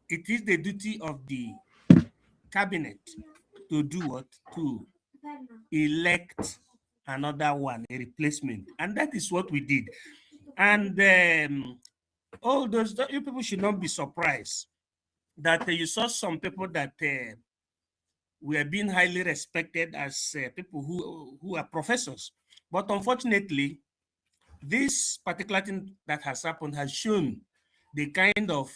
it is the duty of the cabinet to do what? To elect another one, a replacement. And that is what we did. And all those, you people should not be surprised that you saw some people that were being highly respected as people who are professors. But unfortunately, this particular thing that has happened has shown the kind of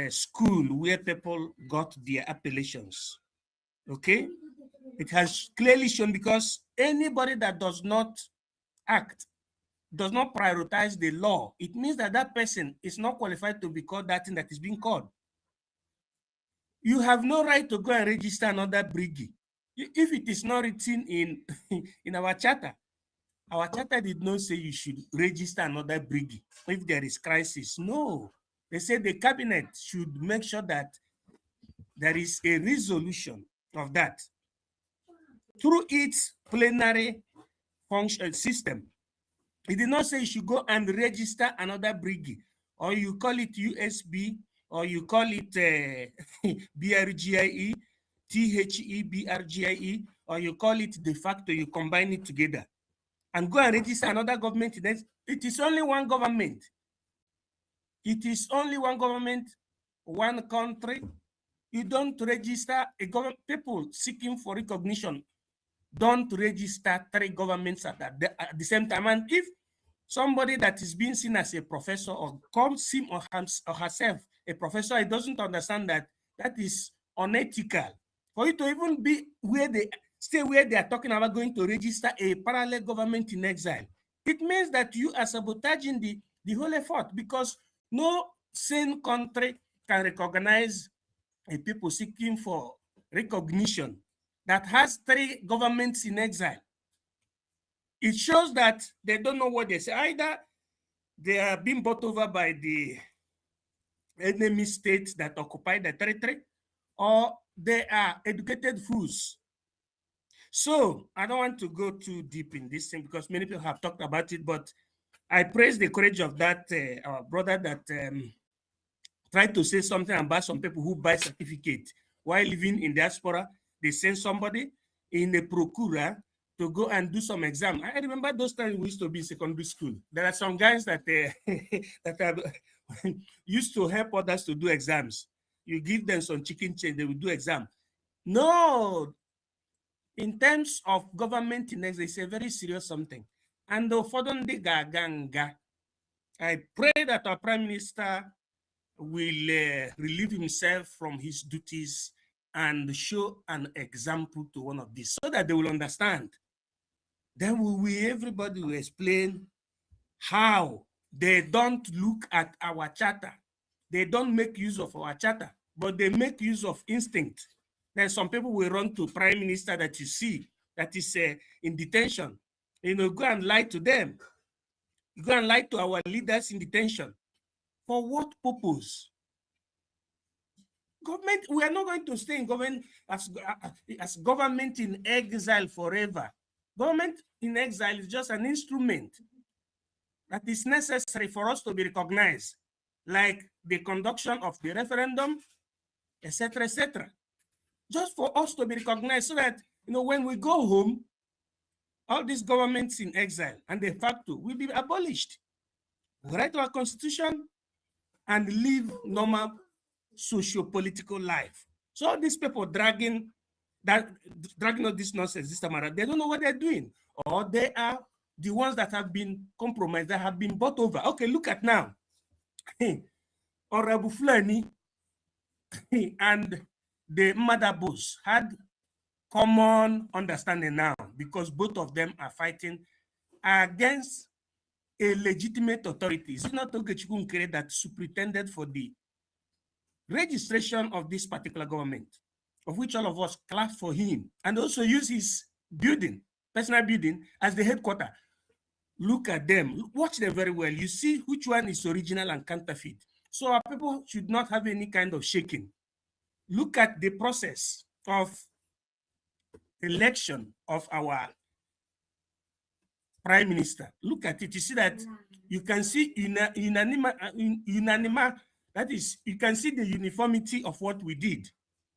school where people got their appellations. Okay? It has clearly shown, because anybody that does not act, does not prioritize the law, it means that that person is not qualified to be called that thing that is being called. You have no right to go and register another brigade if it is not written in in our charter. Our charter did not say you should register another brigade if there is crisis. No, they said the cabinet should make sure that there is a resolution of that through its plenary function system. It did not say you should go and register another brigade, or you call it USB, or you call it BRGIE, THE, or you call it de facto, you combine it together and go and register another government. It is only one government. It is only one government, one country. You don't register a government. People seeking for recognition don't register 3 governments at the same time. And if somebody that is being seen as a professor, or calls him or herself a professor, it doesn't understand that that is unethical. For you to even be where they stay, where they are talking about going to register a parallel government in exile, it means that you are sabotaging the whole effort, because no sane country can recognize a people seeking for recognition that has 3 governments in exile. It shows that they don't know what they say. Either they are being bought over by the enemy states that occupy the territory, or they are educated fools. So I don't want to go too deep in this thing, because many people have talked about it, but I praise the courage of that our brother that tried to say something about some people who buy certificate while living in diaspora. They send somebody in a procura to go and do some exam. I remember those times we used to be in secondary school. There are some guys that that are used to help others to do exams. You give them some chicken change, they will do exam. No, in terms of government, it's a very serious something. And I pray that our Prime Minister will relieve himself from his duties and show an example to one of these, so that they will understand. Then everybody will explain how they don't look at our charter. They don't make use of our charter, but they make use of instinct. Then some people will run to Prime Minister that you see that is in detention. Go and lie to them. Go and lie to our leaders in detention. For what purpose? Government, we are not going to stay in government as government in exile forever. Government in exile is just an instrument that is necessary for us to be recognized, like the conduction of the referendum, etc., etc. Just for us to be recognized, so that when we go home, all these governments in exile and de facto will be abolished. We write our constitution and live normal socio-political life. So all these people dragging all this nonsense this time around, they don't know what they're doing, or they are the ones that have been compromised, that have been bought over. Okay, look at now. Honorable Fulani and the Madabos had common understanding now, because both of them are fighting against a legitimate authority. It's not Oge Nkere that superintended for the registration of this particular government, of which all of us clap for him, and also use his building, personal building, as the headquarters. Look at them, watch them very well. You see which one is original and counterfeit. So our people should not have any kind of shaking. Look at the process of election of our Prime Minister. Look at it. You see that you can see unanimous That is, you can see the uniformity of what we did.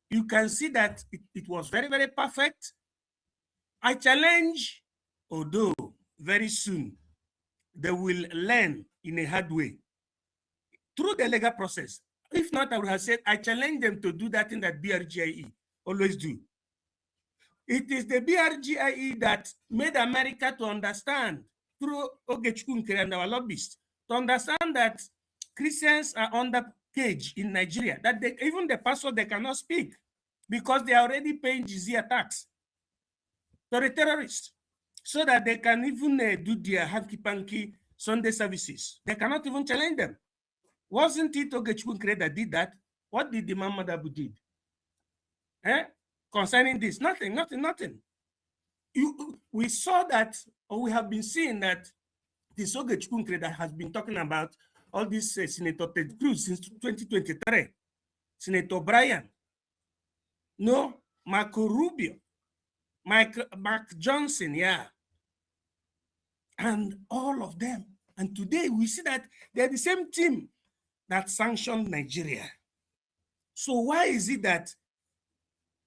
You can see that it was very, very perfect. I challenge, although very soon they will learn in a hard way through the legal process. If not, I would have said, I challenge them to do that thing that BRGIE always do. It is the BRGIE that made America to understand through Oge Nkere and our lobbyists to understand that Christians are under cage in Nigeria, that they, even the pastor, they cannot speak because they are already paying jizya tax to the terrorists so that they can even do their hanky-panky Sunday services. They cannot even challenge them. Wasn't it Oge Nkere that did that? What did the Mamadabu did? Concerning this? Nothing. We saw that, or we have been seeing that this Oge Nkere that has been talking about all this Senator Ted Cruz since 2023, Senator Brian, no, Marco Rubio, Mark Johnson, yeah, and all of them. And today we see that they're the same team that sanctioned Nigeria. So why is it that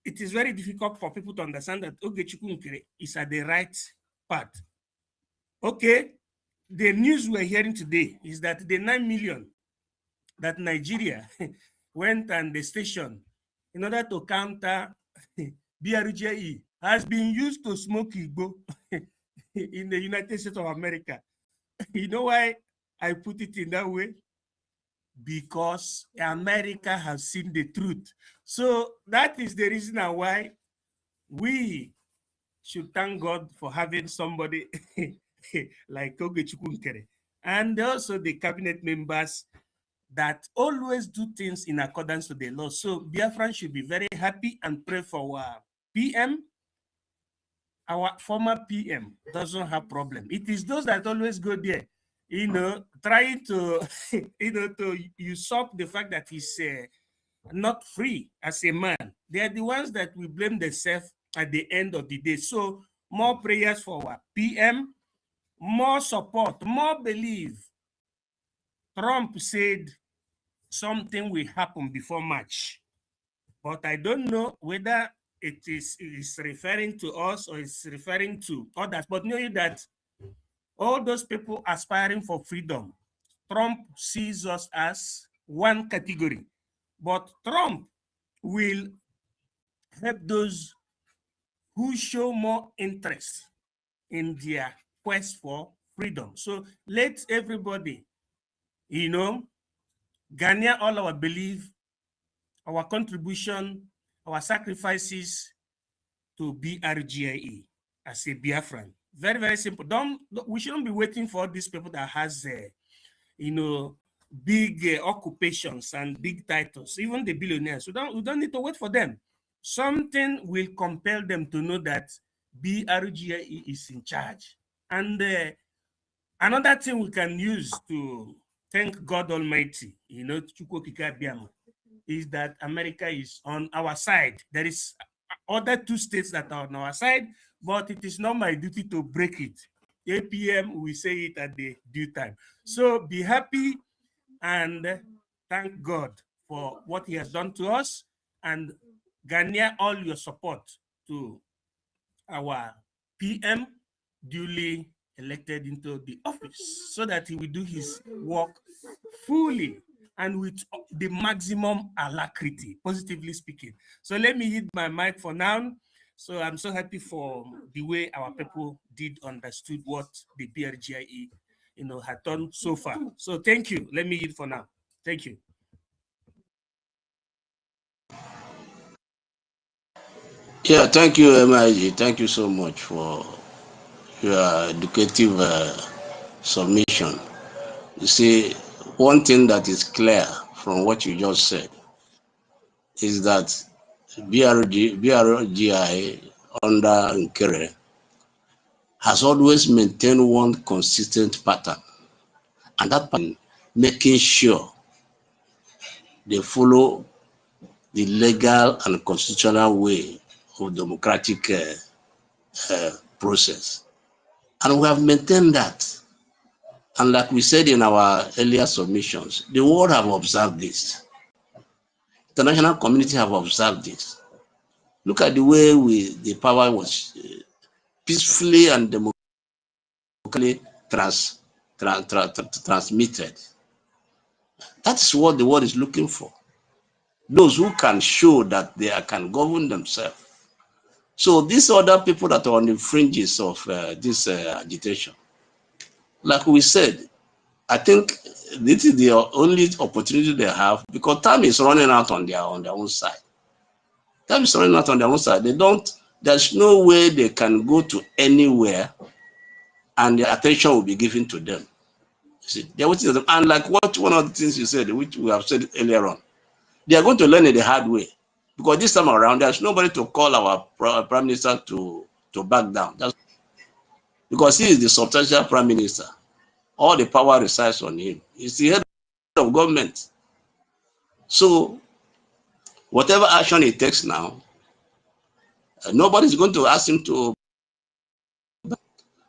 it is very difficult for people to understand that Oge Nkere is at the right path? Okay, the news we're hearing today is that the 9 million that Nigeria went and the station in order to counter BRGE has been used to smoke Igbo in the United States of America. You know why I put it in that way? Because America has seen the truth. So that is the reason why we should thank God for having somebody like Oge Nkere, and also the cabinet members that always do things in accordance with the law. So Biafran should be very happy and pray for our PM. Our former PM doesn't have problem. It is those that always go there, trying to, to usurp the fact that he's not free as a man. They are the ones that will blame themselves at the end of the day. So more prayers for our PM, more support, more belief. Trump said something will happen before March, but I don't know whether it is referring to us or it's referring to others. But know that all those people aspiring for freedom, Trump sees us as one category, but Trump will help those who show more interest in their quest for freedom. So let everybody, garner all our belief, our contribution, our sacrifices to BRGIE as a Biafran. Very, very simple. We shouldn't be waiting for these people that has, big occupations and big titles, even the billionaires. We don't need to wait for them. Something will compel them to know that BRGIE is in charge. And another thing we can use to thank God Almighty, is that America is on our side. There is other 2 states that are on our side, but it is not my duty to break it. APM, we say it at the due time. So be happy and thank God for what he has done to us, and garner all your support to our PM duly elected into the office so that he will do his work fully and with the maximum alacrity, positively speaking. So let me hit my mic for now. So I'm so happy for the way our people did understood what the BRGIE, had done so far. So thank you. Let me hit for now. Thank you. Yeah, thank you, MIG. Thank you so much for your educative submission. You see, one thing that is clear from what you just said is that BRGI under Nkere has always maintained one consistent pattern, and that pattern making sure they follow the legal and constitutional way of democratic process. And we have maintained that. And like we said in our earlier submissions, the world have observed this. The international community have observed this. Look at the way the power was peacefully and democratically transmitted. That's what the world is looking for. Those who can show that they can govern themselves. So these other people that are on the fringes of this agitation, like we said, I think this is the only opportunity they have, because time is running out on their own side. Time is running out on their own side. There's no way they can go to anywhere and the attention will be given to them. See, they're waiting. And like one of the things you said, which we have said earlier on, they are going to learn it the hard way. Because this time around, there's nobody to call our Prime Minister to back down. Because he is the substantial Prime Minister. All the power resides on him. He's the head of government. So, whatever action he takes now, nobody's going to ask him to.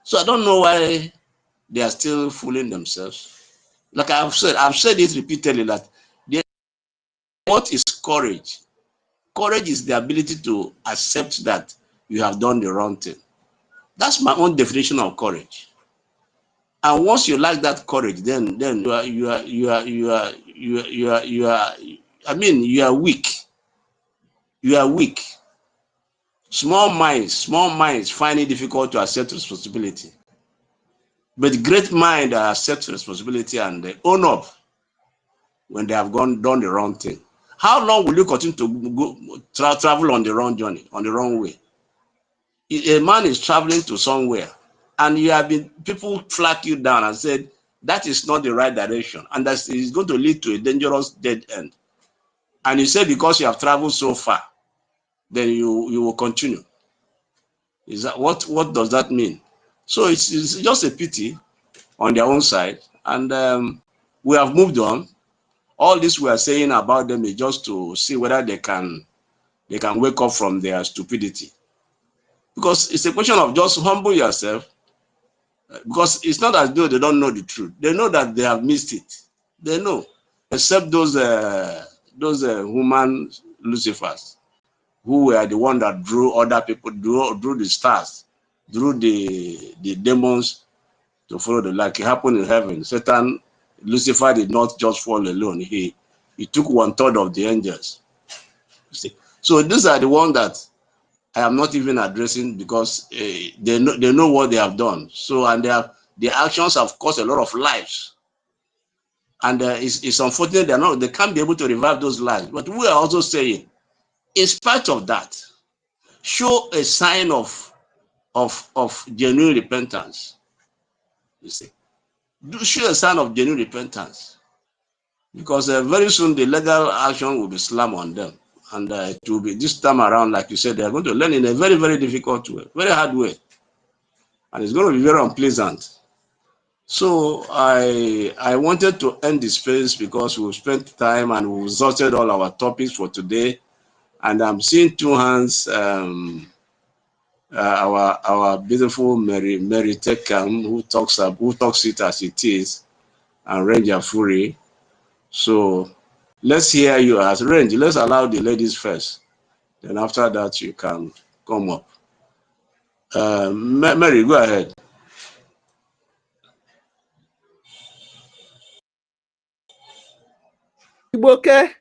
So I don't know why they are still fooling themselves. Like I've said it repeatedly, that what is courage? Courage is the ability to accept that you have done the wrong thing. That's my own definition of courage. And once you lack that courage, then you are weak. You are weak. Small minds find it difficult to accept responsibility. But great minds accept responsibility and they own up when they have done the wrong thing. How long will you continue to travel on the wrong journey, on the wrong way? A man is traveling to somewhere, and people flag you down and said that is not the right direction, and that is going to lead to a dangerous dead end. And you say because you have traveled so far, then you will continue. Is that what does that mean? So it's just a pity on their own side, and we have moved on. All this we are saying about them is just to see whether they can wake up from their stupidity. Because it's a question of just humble yourself. Because it's not as though they don't know the truth. They know that they have missed it. They know, except those human Lucifers, who were the one that drew other people, drew the stars, drew the demons to follow the light. It happened in heaven. Satan, Lucifer did not just fall alone. He took 1/3 of the angels. See? So these are the ones that I am not even addressing, because they know what they have done. So, and their actions have cost a lot of lives. And it's unfortunate they can't be able to revive those lives. But we are also saying, in spite of that, show a sign of genuine repentance. You see, show a sign of genuine repentance, because very soon the legal action will be slammed on them. And it will be this time around, like you said, they are going to learn in a very, very difficult way, very hard way. And it's going to be very unpleasant. So I wanted to end this space because we've spent time and we've exhausted all our topics for today. And I'm seeing two hands, our beautiful Mary Tekam, who talks it as it is, and Ranger Fury. So let's hear you as Ranger. Let's allow the ladies first. Then after that, you can come up. Mary, go ahead. Okay.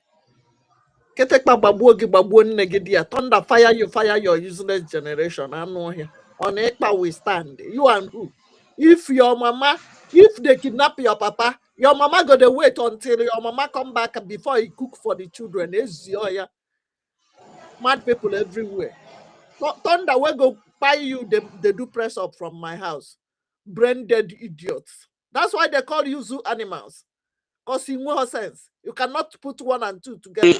Thunder fire your useless generation. I know here. On Ekpa we stand. You and who? If they kidnap your papa, your mama gotta wait until your mama come back before he cook for the children. Mad people everywhere. Thunder will go buy you, they do press up from my house. Brain dead idiots. That's why they call you zoo animals. Because in no sense, you cannot put 1 and 2 together.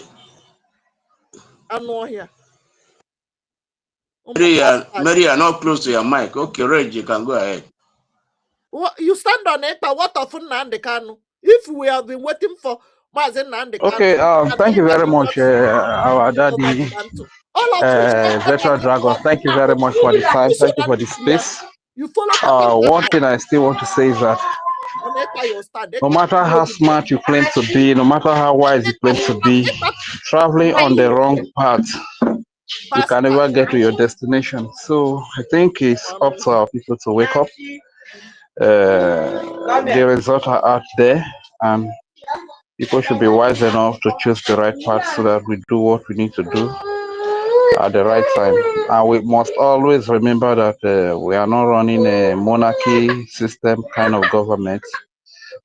I know here. Mary, you're not close to your mic. Okay, Reg, you can go ahead. You stand on it, but what of NNAMDI KANU? If we have been waiting for Mazen NNAMDI KANU. Okay, thank you very much, our daddy, Veteran Dragons. Thank you very much for the time. Thank you for the space. You follow one thing I still want to say is that No matter how smart you claim to be, no matter how wise you claim to be, traveling on the wrong path, you can never get to your destination. So I think it's up to our people to wake up. The results are out there, and people should be wise enough to choose the right path so that we do what we need to do at the right time. And we must always remember that we are not running a monarchy system kind of government,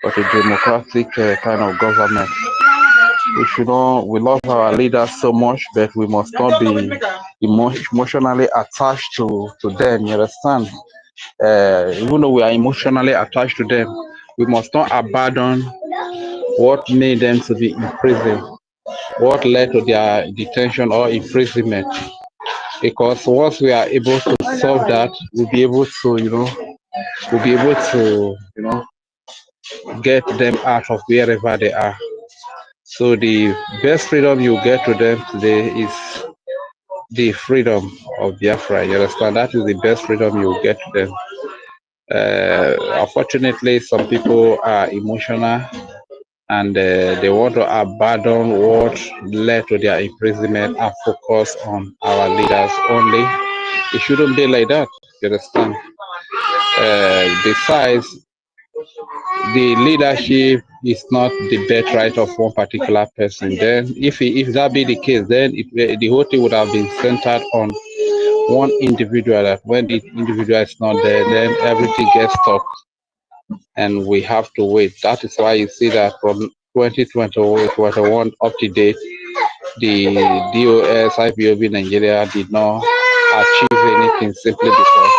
but a democratic kind of government. We love our leaders so much, but we must not be emotionally attached to them. You understand? Even though we are emotionally attached to them, we must not abandon what made them to be in prison, what led to their detention or imprisonment. Because once we are able to solve that, we'll be able to, get them out of wherever they are. So the best freedom you get to them today is the freedom of Biafra. You understand? That is the best freedom you get to them. Unfortunately, some people are emotional and they want to abandon what led to their imprisonment and focus on our leaders only. It shouldn't be like that. You understand? Besides, the leadership is not the birthright of one particular person. Then, if that be the case, then the whole thing would have been centered on one individual. That when the individual is not there, then everything gets stuck, and we have to wait. That is why you see that from 2021 up to date, the DOS, IPOB Nigeria did not achieve anything simply because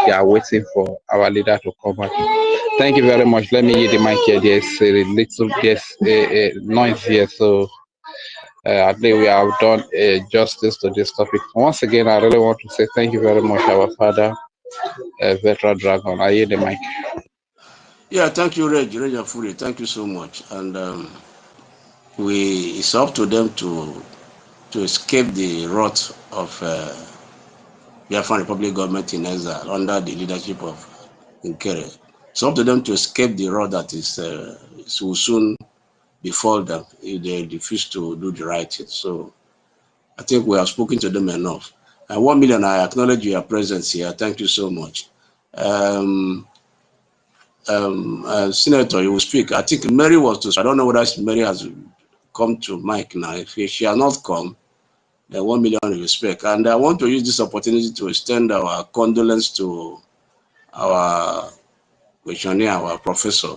they are waiting for our leader to come back. Thank you very much. Let me hear the mic here. There's a noise here, so I think we have done justice to this topic. Once again, I really want to say thank you very much, our father, Veteran Dragon. I hear the mic. Yeah, thank you, Reg Afuri. Thank you so much. And it's up to them to escape the wrath of Biafran Republic government in exile under the leadership of Nkere. It's up to them to escape the wrath that will soon befall them if they refuse to do the right thing. So I think we have spoken to them enough. And 1 million, I acknowledge your presence here. Thank you so much. Senator, you will speak. I think Mary was to. I don't know whether Mary has come to mic now. If she has not come, then 1 million respect. And I want to use this opportunity to extend our condolence to our questionnaire, our professor,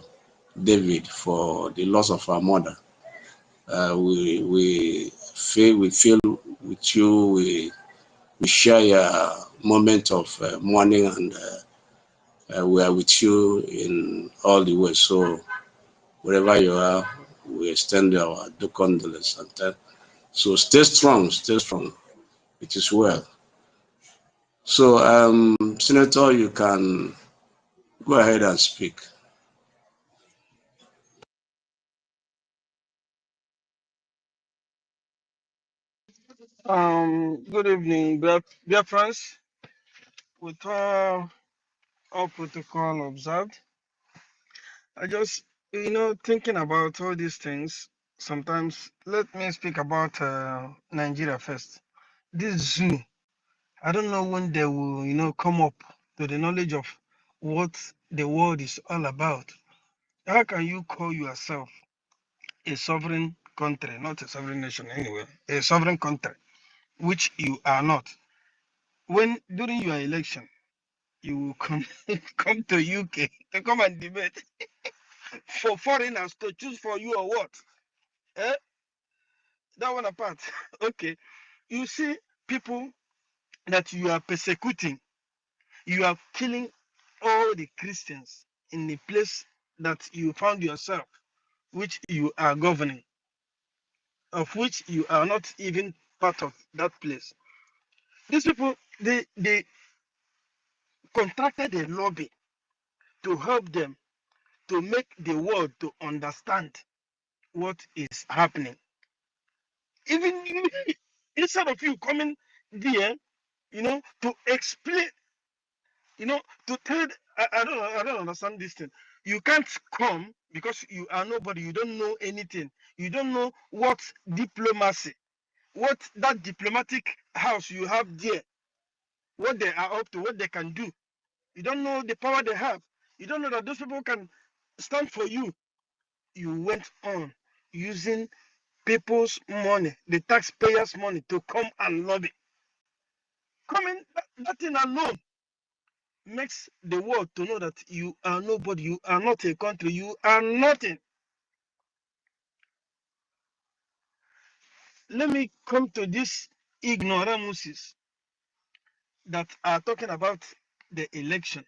David, for the loss of our mother. We feel with you. We share your moment of mourning, and we are with you in all the ways. So wherever you are, we extend our condolence. So stay strong, stay strong. It is well. So, Senator, you can go ahead and speak. Good evening, dear friends. With all protocol observed, I just, thinking about all these things. Sometimes, let me speak about Nigeria first. This zoo, I don't know when they will, come up to the knowledge of what the world is all about. How can you call yourself a sovereign country, not a sovereign nation anyway, a sovereign country, which you are not? When during your election, you will come come to UK to come and debate for foreigners to choose for you or what? Eh? That one apart. Okay. You see people that you are persecuting, you are killing all the Christians in the place that you found yourself, which you are governing, of which you are not even part of that place. These people, they contracted a lobby to help them to make the world to understand what is happening. Even you, instead of you coming there, to explain, to tell, I don't understand this thing. You can't come because you are nobody. You don't know anything. You don't know what diplomacy, what that diplomatic house you have there, what they are up to, what they can do. You don't know the power they have. You don't know that those people can stand for you. You went on using people's money, the taxpayers' money, to come and lobby. Coming, that thing alone makes the world to know that you are nobody, you are not a country, you are nothing. Let me come to these ignoramuses that are talking about the election,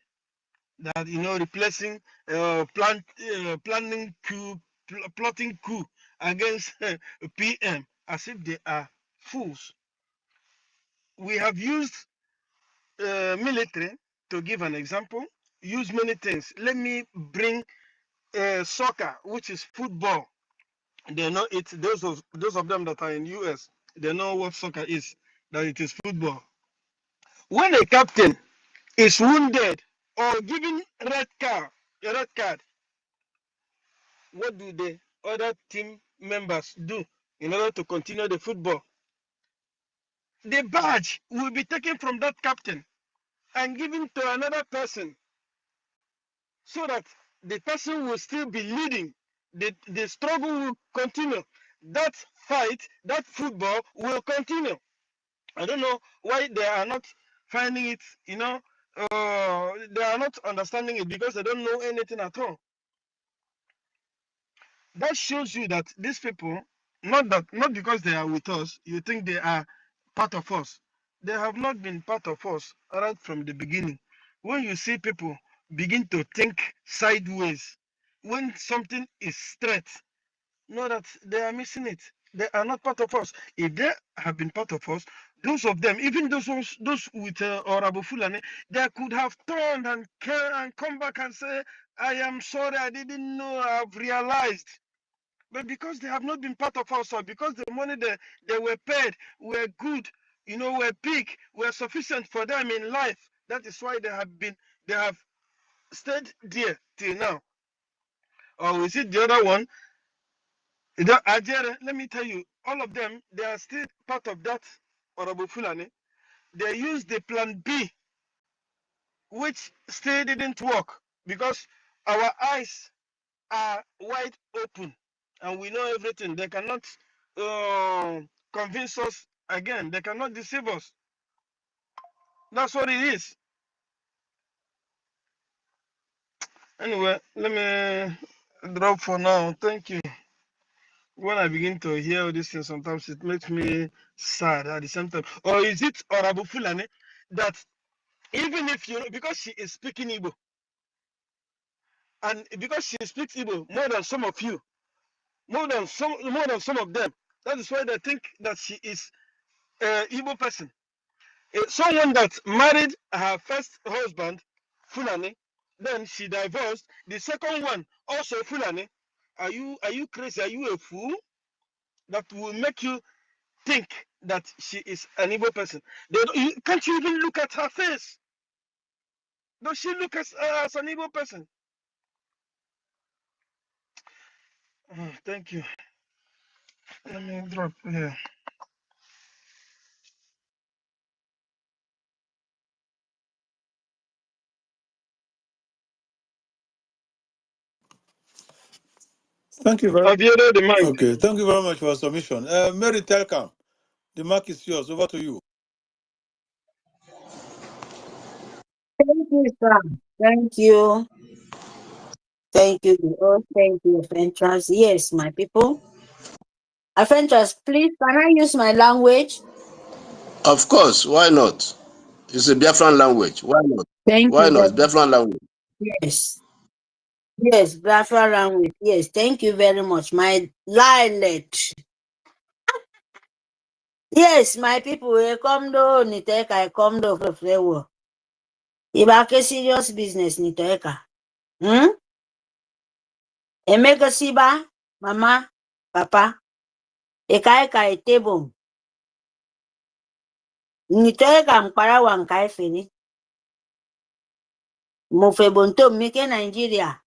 that replacing planning coup, plotting coup against PM, as if they are fools. We have used military to give an example, use many things. Let me bring soccer, which is football. They know it. Those of them that are in US, they know what soccer is, that it is football. When a captain is wounded or given a red card, what do the other team members do in order to continue the football? The badge will be taken from that captain and given to another person, so that the person will still be leading. The struggle will continue. That fight, that football will continue. I don't know why they are not finding it, they are not understanding it, because they don't know anything at all. That shows you that these people, not because they are with us, you think they are part of us. They have not been part of us right from the beginning. When you see people begin to think sideways, when something is straight, know that they are missing it. They are not part of us. If they have been part of us, those of them, even those with Orabo Fulani, they could have turned and come back and say, I am sorry, I didn't know, I've realized. But because they have not been part of us, or because the money they were paid were good, were big, were sufficient for them in life, that is why they have stayed there till now. Or is it the other one? Let me tell you, all of them, they are still part of that Orabo Fulani. They used the plan B, which still didn't work, because our eyes are wide open and we know everything. They cannot convince us again. They cannot deceive us. That's what it is. Anyway, let me drop for now. Thank you. When I begin to hear all these things, sometimes it makes me sad at the same time. Or is it Orabu Fulani that even if because she is speaking Igbo, and because she speaks Igbo more than some of you, more than some of them, that is why they think that she is an Igbo person. Someone that married her first husband, Fulani, then she divorced. The second one, also Fulani. Are you crazy? Are you a fool? That will make you think that she is an Igbo person. Can't you even look at her face? Does she look as an Igbo person? Thank you. Let me drop here. Thank you very Have you read the mic? Okay, thank you very much for your submission. Mary Telcam, the mic is yours. Over to you. Thank you, sir. Thank you. Thank you. Oh, thank you, Fentress. Yes, my people. Fentress, please, can I use my language? Of course, why not? It's a Biafran language. Why not? Thank Why you not? very It's Biafran language. much. Yes. Yes, Biafra language. Yes, thank you very much. My dialect. Yes, my people, we come do Niteka, I come do Flewo. Ibake serious business, Niteka. Emeka Siba, Mama, Papa. Ekaika etebo. Niteka mpara wankai fini. Mofebonto mike Nigeria.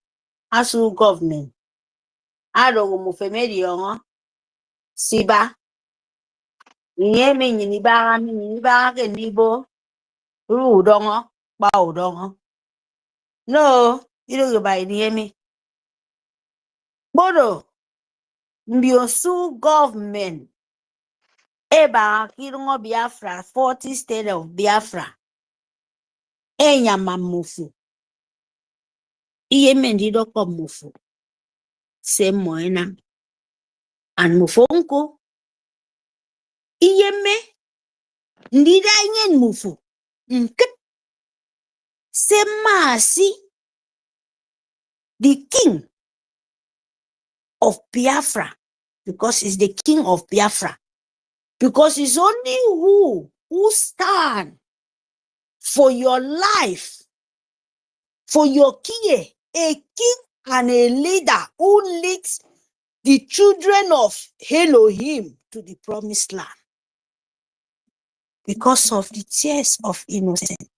asu government. Ado mufemedi yongo. Siba. Nyemi nyiniba ke nibo. Ru dongo. Bao dongo. No. You don't buy nyemi. Bodo. Mbiosu government. Eba kirungo Biafra. 40 state of Biafra. Enya mamufu. Iye mendido kwa mufu. Se moena. An mufonko. Iye me. Ndida nyen mufu. Nkit. Se masi. The king of Biafra. Because he's the king of Biafra. Because it's only who stand for your life. For your king. A king and a leader who leads the children of Elohim to the promised land. Because of the tears of innocence.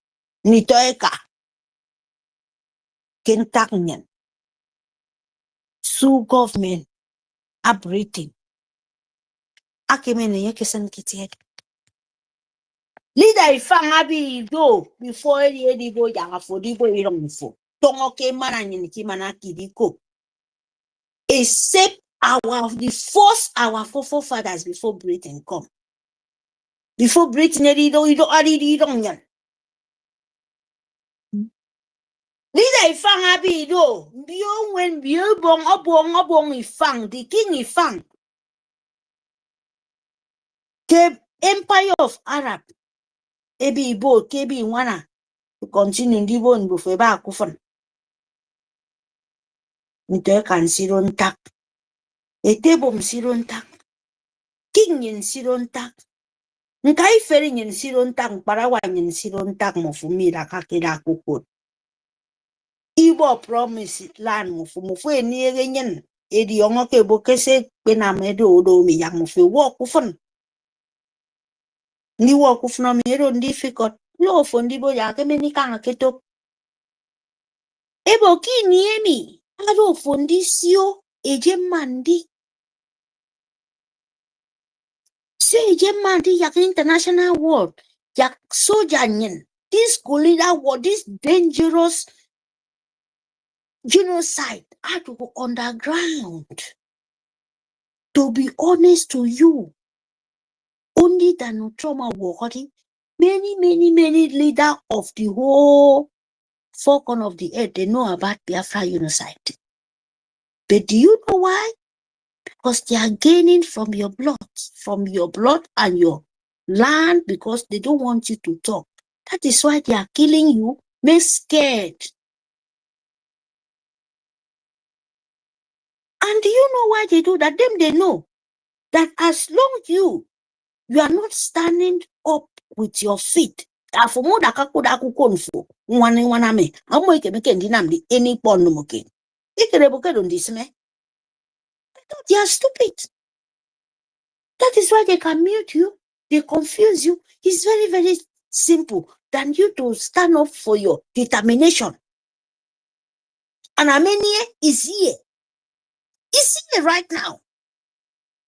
Nitoeka. Kentaknyan. Su government. Abriting. Akemene yekesan kitiet. Leader ifang abi do before the go yanga for the boy fo. Tongo ke mananyin ki manaki diko. Except our forefathers before Britain come. Before Britain don't yan. Leader ifang abi do bio when bio obong ifang the king ifang. The empire of Arab. Ebi Ibo kebi wana to continue ndibo nbufe ba kufan. Nito kan siron tak. Etebom siron tak. King yin siron tak. Nkai feri yin siron tak. Parawan yin siron tak mufumira kakira kukut. Ibo promise land mufu eniye nyen. Edi yongo ke bokese penamedo odo mi yang mufu walk kufan. Ni walk kufan mi ero difficult. Lo fondibo ya ke meni kanga ketok. Ebo ki niemi. Ado fondisio eje mandi. Se eje mandi yak international world. Yak soja nyen. This Golida war, this dangerous genocide had to go underground. To be honest to you, only the no trauma war, many leaders of the whole four corners of the earth, they know about Biafra genocide. But do you know why? Because they are gaining from your blood and your land, because they don't want you to talk. That is why they are killing you, make scared. And do you know why they do that? They know that as long you are not standing up with your feet, they are stupid. That is why they can mute you, they confuse you. It's very, very simple than you to stand up for your determination. And Armenia is here. It's here right now.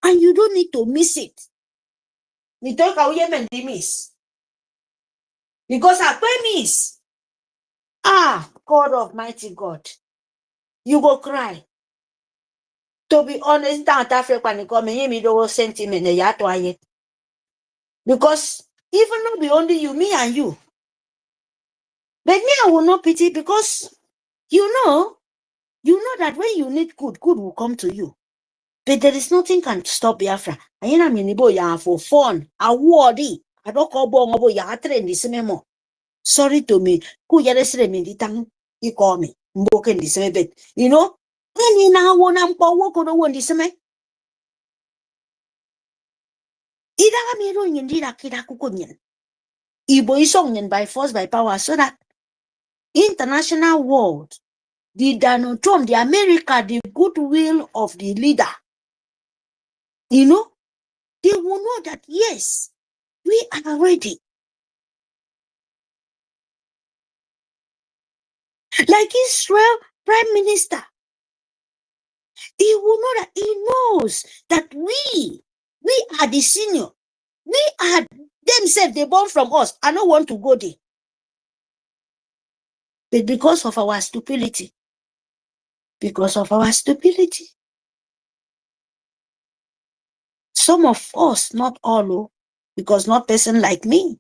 And you don't need to miss it. Because I promise. God Almighty God. You go cry. To be honest, South Africa sentiment. Because even not be only you, me and you. But me, I will not pity, because you know that when you need good will come to you. But there is nothing can stop Biafra. And I mean, for fun, awardee. I don't call bongo ya train this memo. Sorry to me. Ku yaresre me ditang you call me. Mboken this me bet. You know? Then you now want to walk on the one this me. Ida mi ro nyindira kida kukunyen. Ibo isong by force, by power, so that international world, the Donald Trump, the America, the goodwill of the leader, you know, they will know that yes, we are ready. Like Israel Prime Minister, He will know that he knows that we are the senior. We are themselves, they born from us. I don't want to go there. But because of our stupidity, some of us, not all, because not person like me.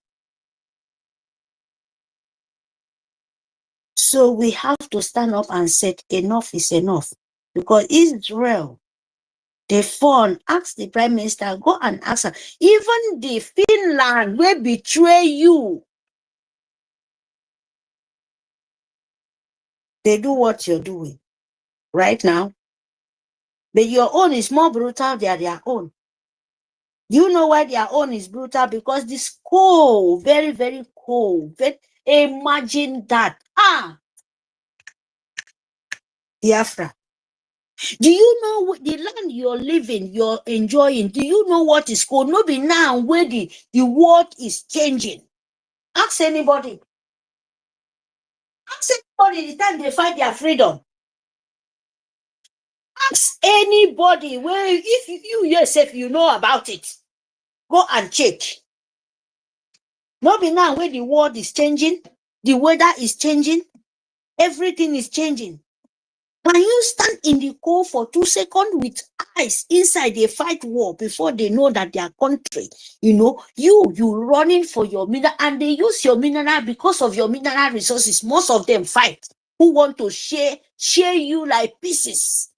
So we have to stand up and say enough is enough. Because Israel, the phone, ask the prime minister, go and ask her. Even the Finland will betray you. They do what you're doing right now. But your own is more brutal than their own. You know why their own is brutal? Because this cold, very, very cold. Imagine that. Biafra. Do you know the land you're living, you're enjoying? Do you know what is cold? No be now where the world is changing. Ask anybody. Ask anybody the time they fight their freedom. Ask anybody where if you yourself you know about it. Go and check. No be now where the world is changing, the weather is changing, everything is changing. Can you stand in the cold for 2 seconds with eyes inside they fight war before they know that their country, you running for your mineral, and they use your mineral because of your mineral resources. Most of them fight who want to share you like pieces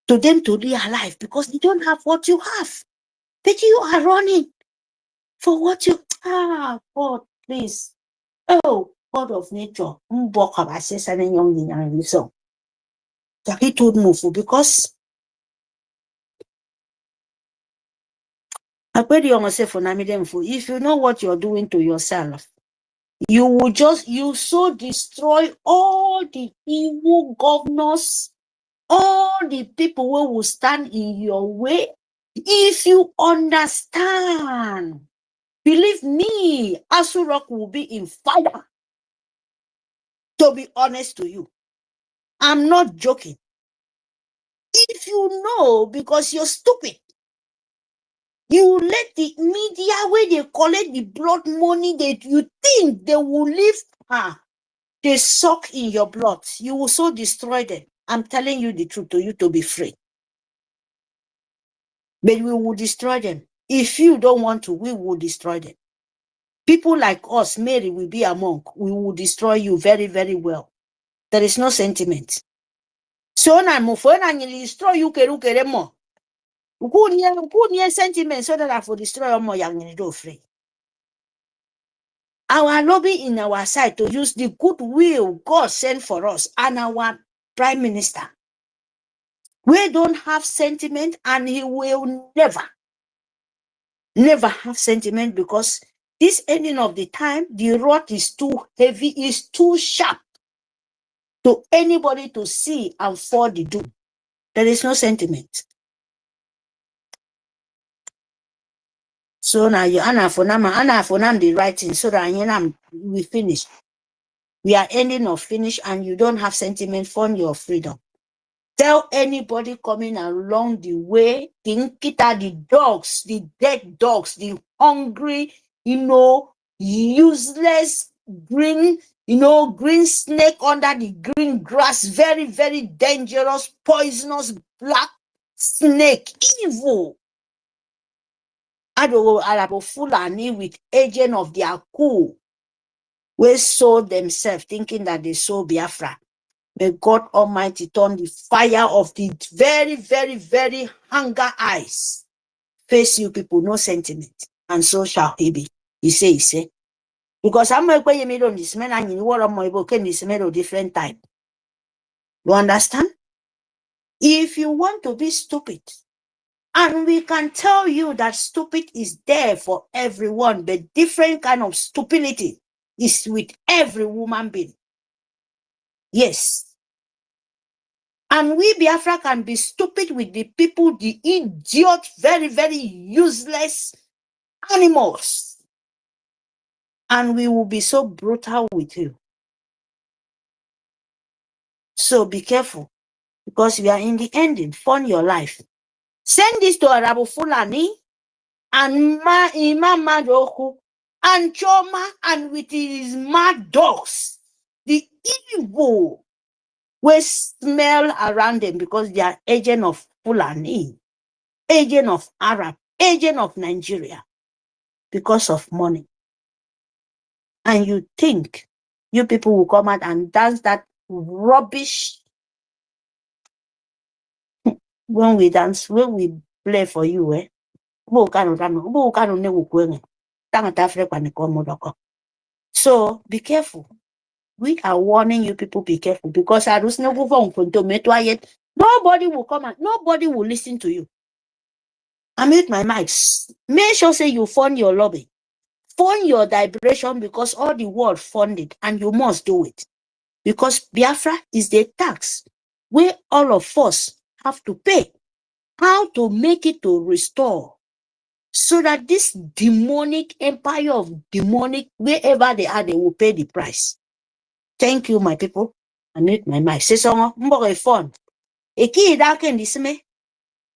to them to be alive because they don't have what you have. But you are running for what you God, please. Oh, God of nature. He told Mufu because I pray you myself for Namidemfu. If you know what you're doing to yourself, you so destroy all the evil governors, all the people who will stand in your way. If you understand, believe me, Asurok will be in fire. To be honest to you, I'm not joking. If you know, because you're stupid, you let the media where they collect the blood money that you think they will live, they suck in your blood. You will so destroy them. I'm telling you the truth to you to be free. But we will destroy them. If you don't want to, we will destroy them. People like us, Mary will be among. We will destroy you very, very well. There is no sentiment. So na mufo na destroy you kere more. Ukunye sentiment so that I will destroy more yang do free. Our lobby in our side to use the goodwill God sent for us and our prime minister. We don't have sentiment and he will never have sentiment because this ending of the time, the rod is too heavy, is too sharp to anybody to see and fall the doom. There is no sentiment. So now you Anna for the writing so that we finish. We are ending or finish and you don't have sentiment for your freedom. Tell anybody coming along the way, the dogs, the dead dogs, the hungry, useless green, green snake under the green grass, very, very dangerous, poisonous black snake, evil. Arabo Fulani with agent of their coup, we sold themselves thinking that they sold Biafra. May God Almighty turn the fire of the very, very, very hunger eyes. Face you people, no sentiment. And so shall he be. He say. Because I'm going to made on this man and you want my book and this made of different type. You understand? If you want to be stupid, and we can tell you that stupid is there for everyone, but different kind of stupidity is with every woman being. Yes. And we Biafra can be stupid with the people, the idiot, very, very useless animals. And we will be so brutal with you. So be careful. because we are in the ending. Fund your life. Send this to Arabu Fulani and Imam Madoku and Choma and with his mad dogs. The evil will smell around them because they are agent of Fulani, agent of Arab, agent of Nigeria because of money. And you think you people will come out and dance that rubbish when we dance, when we play for you, eh? So be careful. We are warning you people, be careful, because nobody will come and nobody will listen to you. I mute my mics. Make sure say you fund your lobby. Fund your liberation because all the world funded and you must do it. Because Biafra is the tax where all of us have to pay. How to make it to restore so that this demonic empire of demonic, wherever they are, they will pay the price. Thank you, my people. I mute my mic. Say so mbo fund. Eki idake ndisime.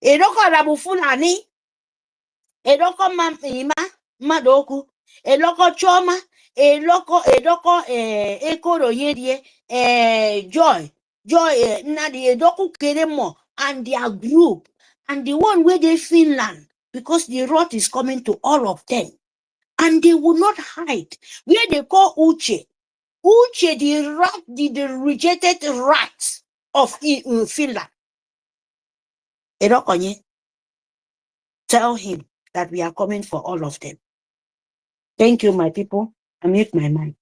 Edoko Arabu Fulani. Edoko Ima Madoku. Eloko Choma. Edoko Ekoro Yedie. Joy. Nadi Edoku Keremo and their group. And the one where they Finland. Because the rot is coming to all of them. And they will not hide. Where they call Uche. Uche, the rejected rat of Finland. Edokonye, tell him that we are coming for all of them. Thank you, my people. I mute my mind.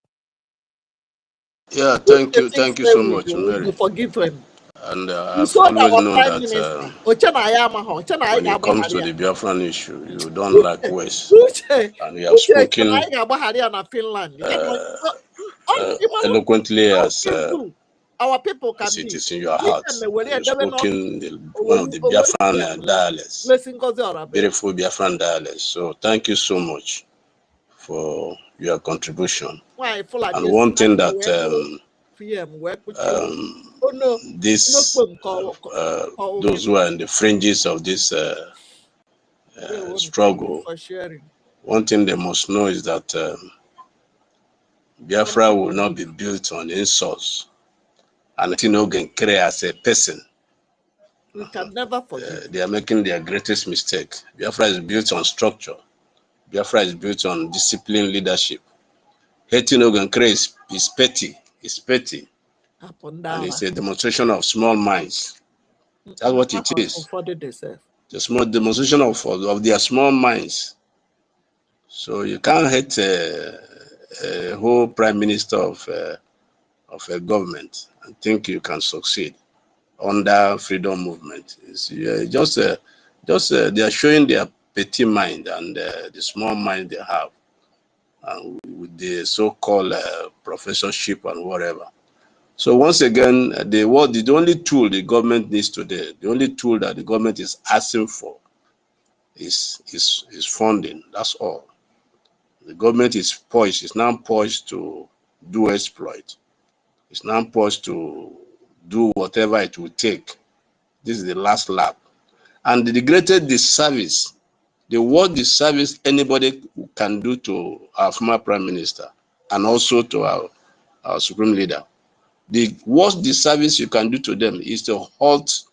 Yeah, thank you so much, Mary. You forgive him. And You I've saw always our known Prime that Minister. when it comes to the Biafran issue, you don't like West. And you have spoken eloquently as our people can it be. is in your heart. You've spoken one of the Biafran dialects, beautiful Biafran dialects. So thank you so much for your contribution. And one thing that those who are in the fringes of this struggle, one thing they must know is that Biafra will not be built on insults. And Oge Nkere as a person, we can never forget. They are making their greatest mistake. Biafra is built on structure. Biafra is built on disciplined leadership. Hating Oge Nkere is petty. It's petty. And it's a demonstration of small minds. That's what it is. The small demonstration of their small minds. So you can't hate a whole prime minister of a government and think you can succeed under freedom movement. It's they are showing their petty mind and the small mind they have, with the so-called professorship and whatever. So once again, the only tool the government needs today, the only tool that the government is asking for is funding. That's all. The government is poised. It's now poised to do exploit. It's now poised to do whatever it will take. This is the last lap. And the greatest disservice, the worst disservice anybody can do to our former prime minister and also to our supreme leader, the worst disservice you can do to them is to halt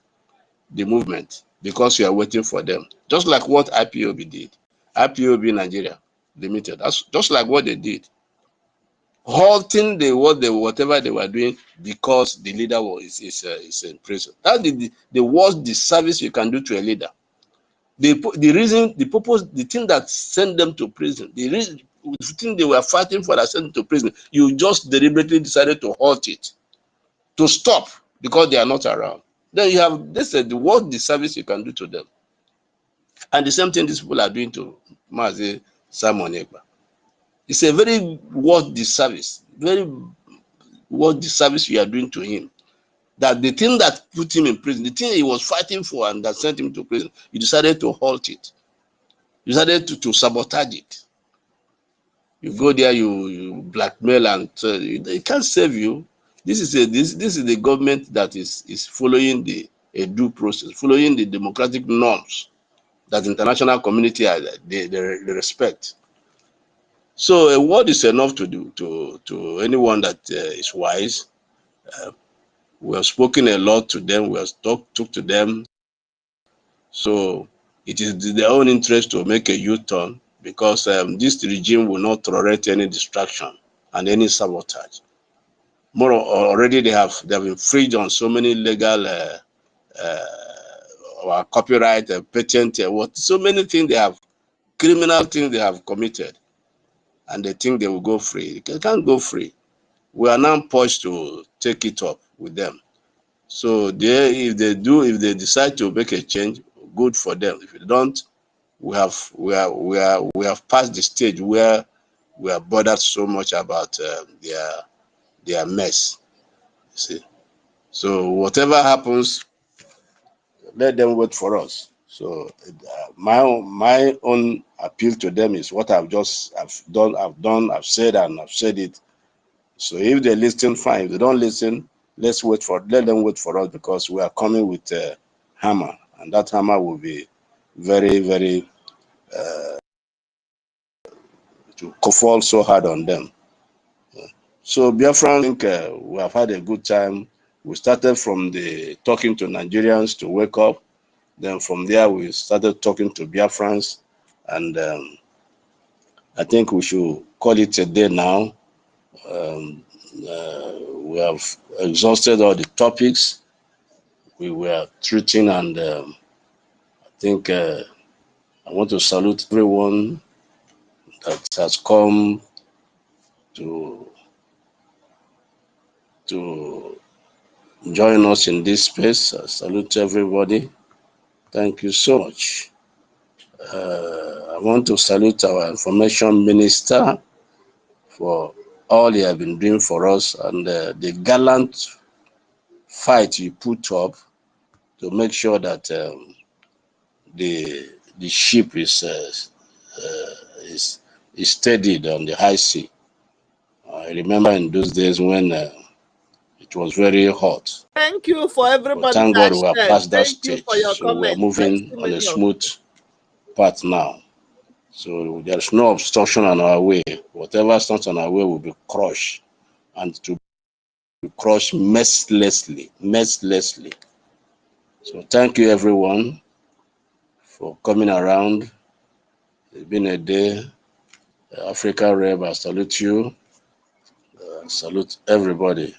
the movement because you are waiting for them. Just like what IPOB did. IPOB Nigeria Limited. That's just like what they did. Halting whatever they were doing because the leader is in prison. That's the worst disservice you can do to a leader. The reason, the purpose, the thing that sent them to prison, the thing they were fighting for that sent them to prison, you just deliberately decided to halt it, to stop because they are not around. Then you have this is the worst disservice you can do to them. And the same thing these people are doing to Mazi Simon Ekpa. It's a very worst disservice, very worst disservice you are doing to him. That the thing that put him in prison, the thing he was fighting for and that sent him to prison, you decided to halt it. You decided to sabotage it. You go there, you blackmail and it can't save you. This is the government that is following a due process, following the democratic norms that international community they respect. So a word is enough to do to anyone that is wise. We have spoken a lot to them. We have talked to them. So it is their own interest to make a U-turn, because this regime will not tolerate any distraction and any sabotage. More already, they have infringed on so many legal copyright, patent, so many things they have, criminal things they have committed, and they think they will go free. They can't go free. We are now poised to take it up with them. So if they decide to make a change, good for them. If they don't, we have passed the stage where we are bothered so much about their mess. You see. So whatever happens, let them wait for us. So my own appeal to them is what I've said it. So if they listen, fine. If they don't listen, let them wait for us, because we are coming with a hammer, and that hammer will be very, very to fall so hard on them. So Biafran, I think we have had a good time. We started from the talking to Nigerians to wake up. Then from there, we started talking to Biafrans, and I think we should call it a day now. We have exhausted all the topics we were treating, and I think I want to salute everyone that has come to join us in this space. I salute everybody. Thank you so much. I want to salute our information minister for all he has been doing for us, and the gallant fight you put up to make sure that the ship is steadied on the high sea. I remember in those days when it was very hot. Thank you for everybody. But thank God we have passed that stage. For your so we are moving on a smooth path now. So there's no obstruction on our way. Whatever stands on our way will be crushed, and to be crushed mercilessly. So thank you everyone for coming around. It's been a day. Africa Rev, I salute you. Salute everybody.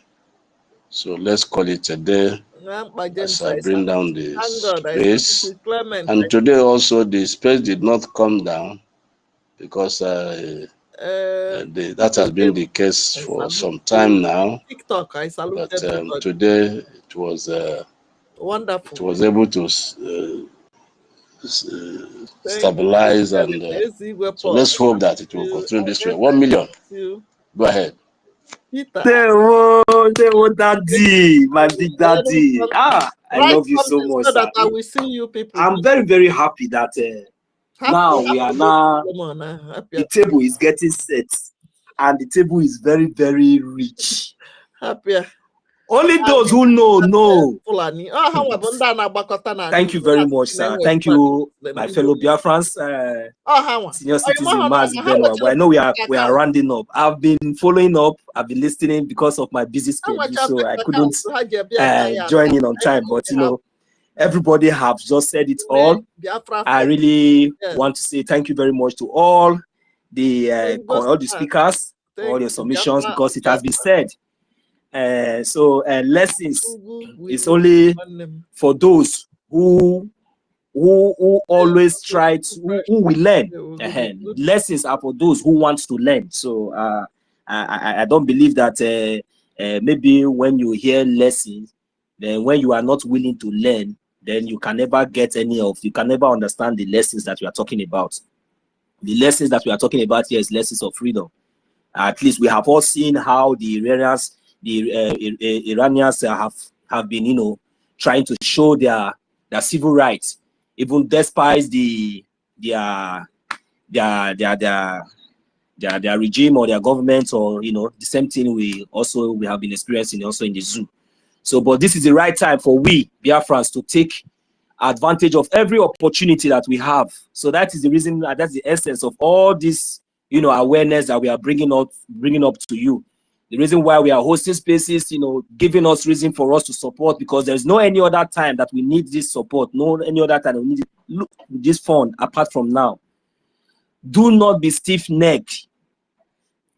So let's call it a day as I bring down the space. And today also the space did not come down, because that has been the case for some time now. TikTok, I salute but today it was wonderful. It was able to stabilize, and so let's hope that it will continue this way. 1 million. Go ahead. Daddy, my big daddy. I love you so much, that I will see you people. I'm very, very happy that now the table is getting set, and the table is very, very rich. Happier. Only those who know. Thank you very much, sir. Thank you, my fellow Biafrans, senior citizen Maz Benwa. But I know we are rounding up. I've been following up. I've been listening because of my busy schedule, so I couldn't join in on time. But you know, everybody have just said it all. I really want to say thank you very much to all the speakers, all your submissions, because it has been said. So lessons is only for those who always try to who will learn. Lessons are for those who want to learn. So I don't believe that maybe when you hear lessons, then when you are not willing to learn, then you can never get you can never understand the lessons that we are talking about. The lessons that we are talking about here is lessons of freedom. At least we have all seen how the Iranians have been, trying to show their civil rights, even despite their regime or their government, or the same thing we have been experiencing also in the zoo. So, but this is the right time for we Biafrans to take advantage of every opportunity that we have. So that is the reason, that's the essence of all this, awareness that we are bringing up to you. The reason why we are hosting spaces, giving us reason for us to support, because there's no any other time that we need this support, no any other time we need this fund apart from now. Do not be stiff-necked.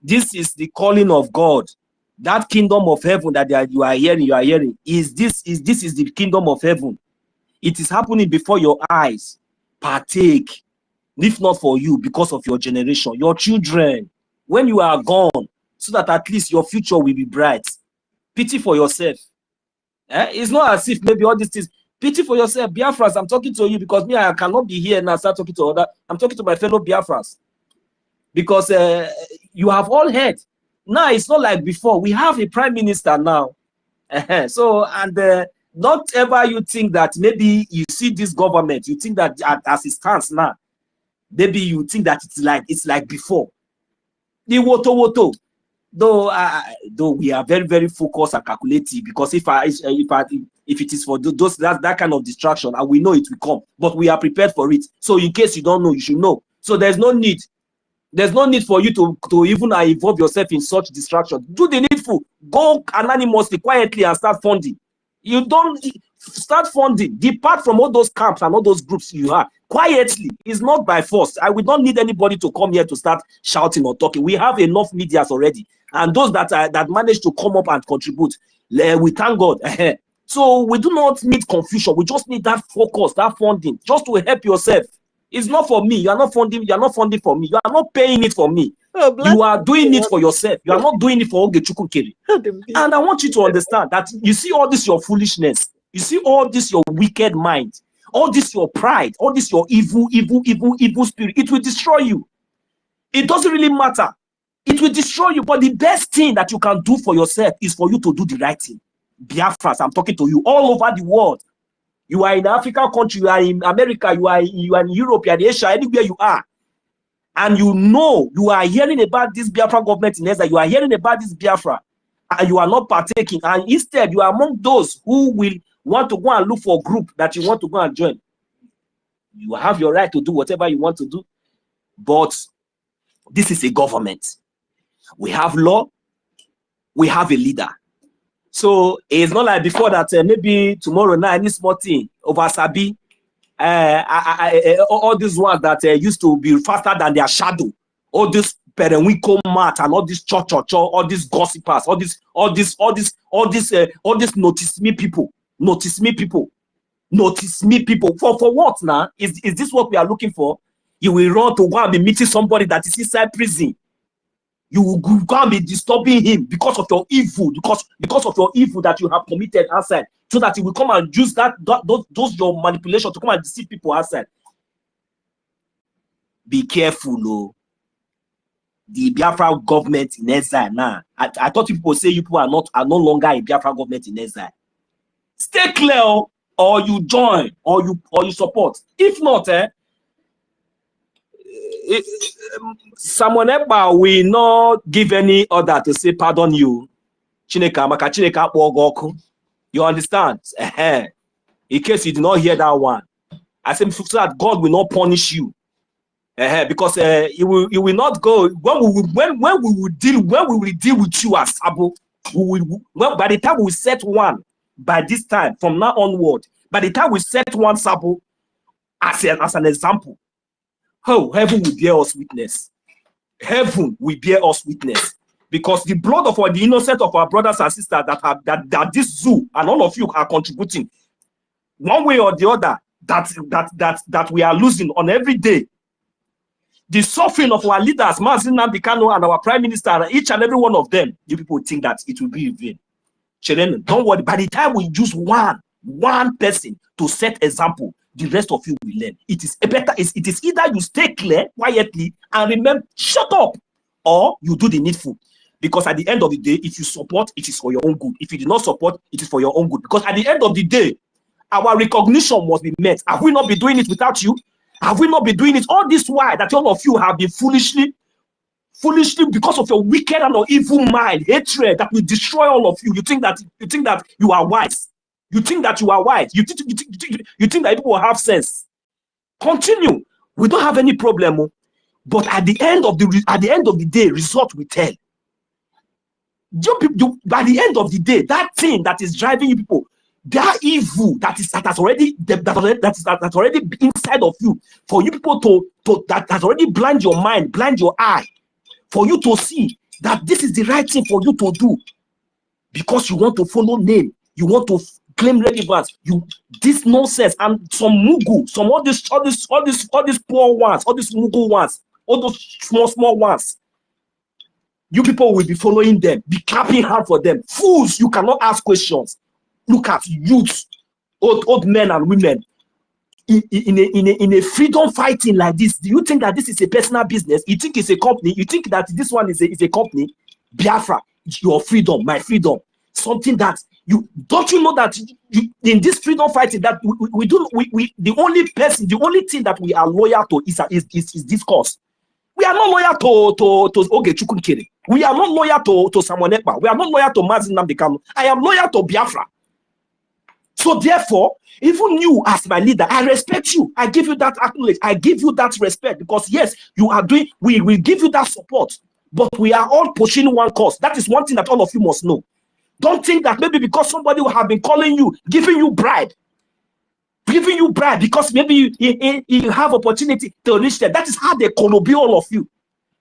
This is the calling of God. That kingdom of heaven that you are hearing, is the kingdom of heaven. It is happening before your eyes. Partake, if not for you, because of your generation, your children, when you are gone, so that at least your future will be bright. Pity for yourself. It's not as if maybe all these things. Pity for yourself, Biafrans. I'm talking to you because me, I cannot be here and I start talking to other. I'm talking to my fellow Biafrans because you have all heard. Now it's not like before. We have a prime minister now. So not ever you think that maybe you see this government, you think that as it stands now, maybe you think that it's like before. The woto. Though we are very, very focused and calculative, because if it is for that kind of distraction, and we know it will come, but we are prepared for it. So in case you don't know, you should know. So there's no need for you to even involve yourself in such distraction. Do the needful. Go anonymously, quietly, and start funding. You don't start funding. Depart from all those camps and all those groups you have quietly. It's not by force. We don't need anybody to come here to start shouting or talking. We have enough medias already, and those that manage to come up and contribute, we thank God. So we do not need confusion. We just need that focus, that funding, just to help yourself. It's not for me. You are not funding. You are not funding for me. You are not paying it for me. You are doing it for yourself. You are not doing it for Oge Nkere. And I want you to understand that you see all this your foolishness. You see all this your wicked mind. All this your pride. All this your evil spirit. It will destroy you. It doesn't really matter. It will destroy you. But the best thing that you can do for yourself is for you to do the right thing. Biafrans, I'm talking to you all over the world. You are in an African country, you are in America, you are in Europe, you are in Asia, anywhere you are. And you know you are hearing about this Biafra government in Ezra, you are hearing about this Biafra, and you are not partaking. And instead, you are among those who will want to go and look for a group that you want to go and join. You have your right to do whatever you want to do. But this is a government. We have law, we have a leader. So it's not like before that maybe tomorrow night, any small thing over Sabi, all these ones that used to be faster than their shadow, all this Perenwico mat and all this all these gossipers, all this notice me people. For what now? Is this what we are looking for? You will run to go and be meeting somebody that is inside prison. You will go and be disturbing him because of your evil, because of your evil that you have committed outside, so that he will come and use those your manipulation to come and deceive people outside. Be careful, oh. The Biafra government in exile now. I thought people say you people are no longer a Biafra government in exile. Stay clear, or you join, or you support. If not, someone else will not give any order to say pardon you. You understand? In case you did not hear that one, I said so that God will not punish you, because he will not go when we will deal with you as Sabo. By the time we set one, by this time from now onward, by the time we set one Sabo as an example. Oh, heaven will bear us witness. Heaven will bear us witness, because the blood of the innocent of our brothers and sisters that this zoo and all of you are contributing, one way or the other, that we are losing on every day. The suffering of our leaders, NNAMDI, KANU, and our prime minister, and each and every one of them, you people think that it will be in vain. Children, don't worry. By the time we use one person to set example, the rest of you will learn. It is better. It is either you stay clear quietly and remember, shut up, or you do the needful. Because at the end of the day, if you support, it is for your own good. If you do not support, it is for your own good. Because at the end of the day, our recognition must be met. Have we not been doing it without you? Have we not been doing it all this while that all of you have been foolishly foolishly because of your wicked and or evil mind, hatred that will destroy all of you. You think that you are wise. You think that you are wise. You think that people will have sense. Continue. We don't have any problem, but at the end of the day, result will tell. By the end of the day, that thing that is driving you people, that evil that has already inside of you, for you people that has already blind your mind, blind your eye, for you to see that this is the right thing for you to do, because you want to follow name, you want to claim relevance, this nonsense and some mugu, all these poor ones, all these mugu ones, all those small ones. You people will be following them, be clapping hard for them. Fools, you cannot ask questions. Look at youths, old men and women in a freedom fighting like this. Do you think that this is a personal business? You think it's a company? You think that this one is a company? Biafra, your freedom, my freedom. Something that don't you know that in this freedom fighting that the only thing that we are loyal to is this cause. We are not loyal to Oge Nkere. We are not loyal to Samuel Ekpa. We are not loyal to NNAMDI KANU. I am loyal to Biafra. So therefore, even you as my leader, I respect you. I give you that acknowledge. I give you that respect, because yes, you are doing. We will give you that support. But we are all pushing one cause. That is one thing that all of you must know. Don't think that maybe because somebody will have been calling you, giving you bribe, because maybe you have opportunity to reach them. That is how they be all of you.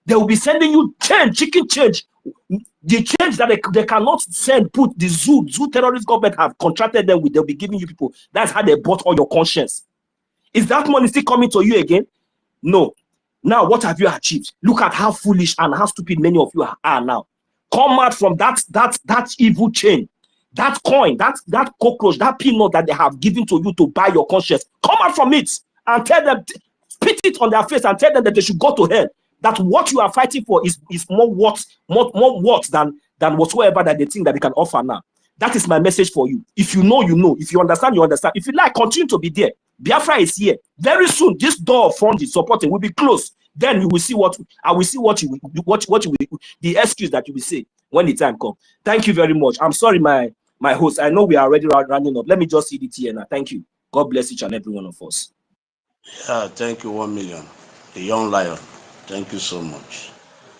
They will be sending you chicken change. The change that they cannot send, put the zoo terrorist government have contracted them with, they'll be giving you people. That's how they bought all your conscience. Is that money still coming to you again? No. Now, what have you achieved? Look at how foolish and how stupid many of you are now. Come out from that evil chain, that coin, that cockroach, that peanut that they have given to you to buy your conscience. Come out from it and tell them, spit it on their face and tell them that they should go to hell. That what you are fighting for is more worth than whatsoever that they think that they can offer now. That is my message for you. If you know, you know. If you understand, you understand. If you like, continue to be there. Biafra is here. Very soon, this door of funding, supporting will be closed. Then you will see I will see what you will, the excuse that you will say when the time comes. Thank you very much. I'm sorry, my host. I know we are already running up. Let me just see it here now. Thank you. God bless each and every one of us. Yeah, thank you, 1 million. The young lion. Thank you so much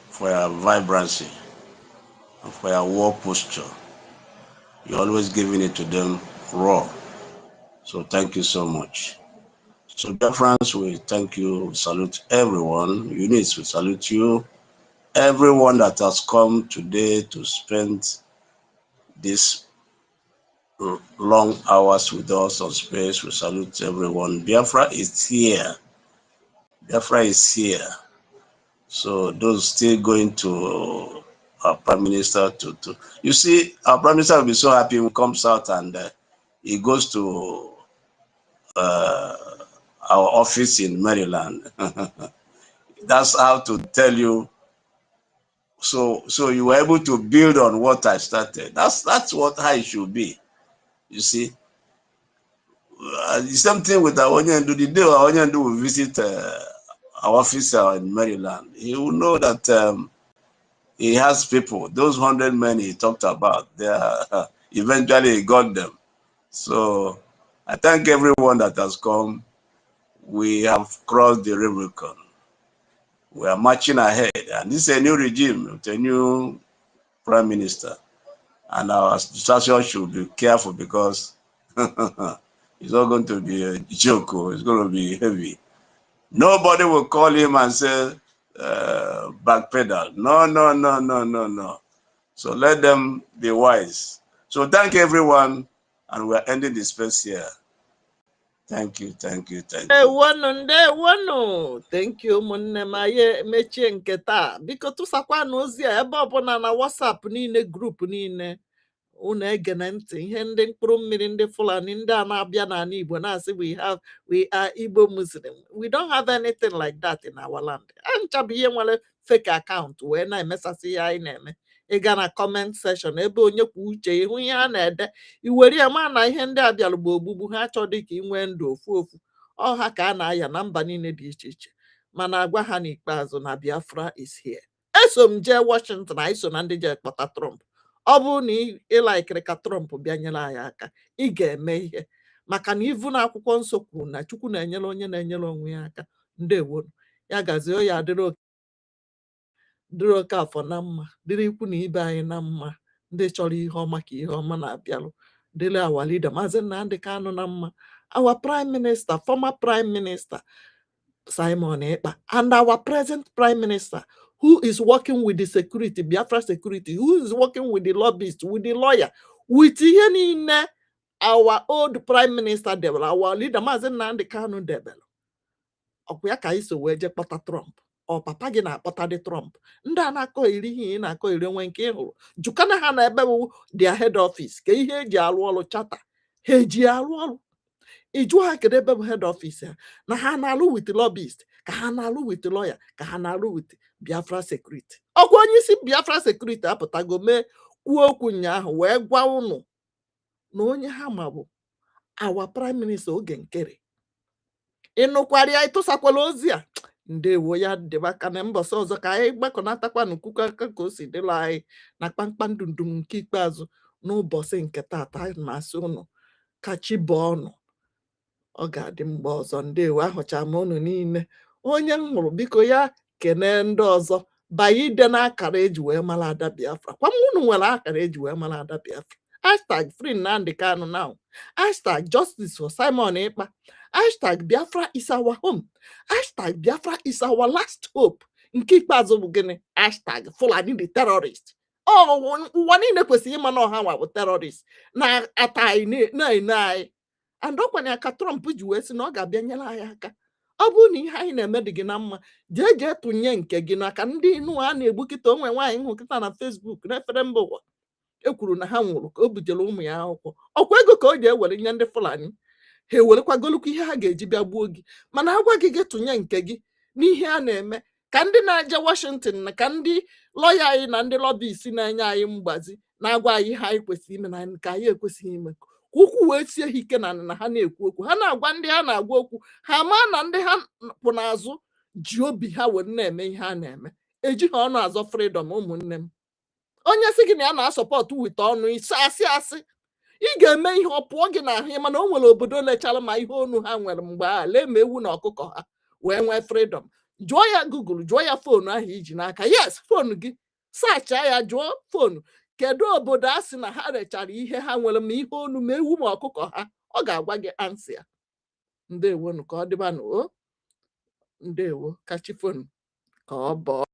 for your vibrancy and for your war posture. You're always giving it to them raw. So thank you so much. So, dear friends, we thank you. We salute everyone. Eunice, we salute you. Everyone that has come today to spend these long hours with us on space, we salute everyone. Biafra is here. Biafra is here. So those still going to our Prime Minister you see, our Prime Minister will be so happy when he comes out and he goes to our office in Maryland. That's how to tell you. So you were able to build on what I started. That's how it should be. You see, the same thing with Aonyendu. The day Aonyendu will visit our officer in Maryland, he will know that he has people. Those 100 men he talked about, they are, eventually he got them. So I thank everyone that has come. We have crossed the Rubicon. We are marching ahead, and this is a new regime with a new prime minister, and our situation should be careful because it's not going to be a joke. It's going to be heavy. Nobody will call him and say backpedal. No. So let them be wise. So thank everyone, and we're ending the space here. Thank you. Thank you. Thank you, Munemaye Mechie Nketa. Because to sakwa nozi ebe ọbụla na WhatsApp niile group niile unu egene ntị ihe ndị mkpụrụ mmiri ndị Fulani ndị a na-abịa n'ala Igbo na-asị we are Igbo Muslim. We don't have anything like that in our land. Anchabu ihe nwere fake account wee na-emesasị ihe anyị na-eme. Ị ga na comment section ebe onye kwuo uche ihu ihe a na-ede iwere ya ma na ihe ndị a bịara bụ ogbugbu ha chọdị ka inwe ndụ ofu ọha ka a na-aya na mba niile dị iche iche mana agwa ha n'ikpeazụ na Biafra is here. eso m jee Washington, anyị so na ndị je kpọta Trump. Ọ bụrụ na ị laikiri ka Trump bịa nyere anyị aka, ị ga-eme ihe, maka na ivu na akwụkwọ nsọ kwuru na Chukwu na-enyere onye na-enyere onwe ya aka. Ndewo ya gazie, o ya dịrị oke afọ na mma, dịrị ikwu na ibe anyị na mma, ndị chọrọ ihe ọma ka ihe ọma na-abịalụ, dịrị our leader Maazị Nnamdi Kanu na mma, our prime minister, former prime minister Simon Ekpa, and our present prime minister, who is working with the security, Biafra security, who is working with the lobbyist, with the lawyer, with our old prime minister devil, our leader Maazị Nnamdi Kanu devil. Ọkwa ka iso wee je kpọta Trump. Ọ papa gị na-akpọta dị Trump. Ndị a na-akọ iri ihe ị na-akọ iri nwe nke ịhụrụ. Jukana ha na ebe bụ their head office, ka ihe eji alụ ọrụ chata. Ha eji alụ ọrụ. Iju ha kedu ebe bụ head office ha, na ha na-alụ with lobbyist, ka ha na-alụ with lawyer, ka ha na-alụ with Biafra security. Ọkwa onye isi Biafra security apụtago mee kwuo okwu ụnyaahụ wee gwa ụnụ na onye ha ma bụ our prime minister Oge Nkere. Ịnụkwara ya, ịtụsakwala ozi a. Ndewo ya dịba ka na mbọsị ọzọ ka anyị gbakọnatakwa n'ukwukwu aka ka o si dịla anyị na kpamkpam nke ikpeazụ n'ụbọchị nke taata. Masị ụnụ ka chi bọọ ọnụ. Ọ ga-adị mgbe ọzọ. Ndewo, ahụcha m unu niile. Onye m hụrụ biko ya kene ndị ọzọ banye ide na akara eji wee mara Ada Biafra. Kwa unu nwere akara eji wee mara Ada Biafra. Hashtag free Nnamdi Kanu now. Hashtag justice for Simon Ekpa. Hashtag Biafra is our home. Hashtag Biafra is our last hope. Nke ikpeazụ bụ gịnị? Hashtag Fulani the terrorist. Ụwa niile kwesịrị ịma na ọha nwa bụ terrorist na-ata anyị na-ene anyị. And ọkwanye aka Trump ji wee sị na ọ ga-abịa nyere anyị aka. Ọ bụrụ na ihe anyị na-eme dị gị na mma, jee tụnye nke gị n'aka ndị inu a na-egbu kịta. Onwe nwaanyị hụ kịta na Facebook n'efere mba ụwa ekwuru na ha nwụrụ ka o bujere ụmụ ya akwụkwọ. Ọkwa ego ka o ji ewere nye ndị Fulani. Ha ewerekwagolukwa ihe ha ga-eji bịa gbuo gị. Mana agwa gị tụnye nke gị n'ihe a na-eme, ka ndị na-eje Washington na ka ndị lọya anyị na ndị lọbis na-enye anyị mgbazi na-agwa anyị ha anyị kwesịrị ime na nke anyị ekwesịghị ime, ka ukwu wee sie ha ike na ha na-ekwu okwu. Ha na-agwa ndị ha na-agwa okwu, ha maa na ndị ha kwụ n'azụ ji obi ha were na-eme ihe ha na-eme. Eji ha ọnụ azọ freedom. Ụmụnne m, onye sị gị na ya na-asọpọtụ wite ọnụ asị ị ga-eme ihe ọ pụọ gị n'ahụ. Mana o nwere obodo lechara ma ihe onu ha nwere mgbe a lee ma ewu na ọkụkọ ha wee nwee freedom. Jụọ ya Google, jụọ ya foonu ahụ iji n'aka. Yes, foonu gị, sachaa ya, jụọ foonu kedu obodo a sị na ha rechara ihe ha nwere ma ihe onu ma ewu ma ọkụkọ ha. Ọ ga-agwa gị ansị ya. Ndewonu, ka ọ dịbanụ. Ndewo, kachifonu ka ọ bọọ.